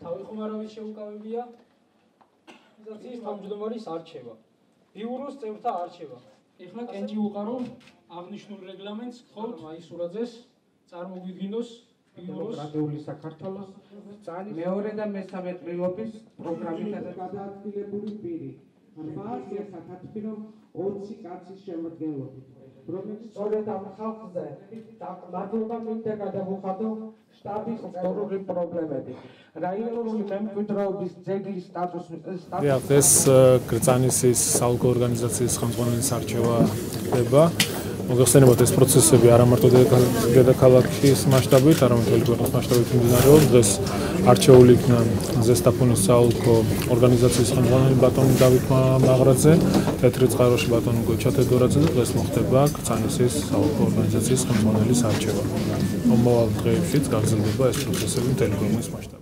თავიხმარავის შეუკავებია ორგანიზაციის თავმჯდომარის არჩევა. ბიუროს წევრთა არჩევა. ეხლა კენჭი უყარო აღნიშნულ რეგლამენტს გთხოვთ მაისურაძეს წარმოგვიდგინოს დემოკრატიული საქართველოს მეორე და მესამე წლილობის პროგრამით გადაადგილებული პირი. 820 კაცის შემადგენლობით. სწორედ ამ ხალხზე მადლობა მინდა გადავუხადო შტაბის ისტორიული პრობლემები. რაიონული მემკვიდრეობის ძეგლის სტატუსი ეს კრწანისის საოლქო ორგანიზაციის ხელმძღვანელის არჩევა ხდება. მოგეხსენებათ ეს პროცესები არა მარტო დედაქალაქის მასშტაბით, არამედ მთელი ქვეყნის მასშტაბით მიმდინარეობს. დღეს არჩეული იქნა ზესტაფონის საოლქო ორგანიზაციის ხელმძღვანელი ბატონი დავით მაღრაძე, თეთრი წყაროში ბატონი გოჩა თედორაძე და დღეს მოხდება კრწანისის საოლქო ორგანიზაციის ხელმძღვანელის არჩევა. მომავალ დღეებშიც გაგრძელდება ეს პროცესები მთელი ქვეყნის მასშტაბით.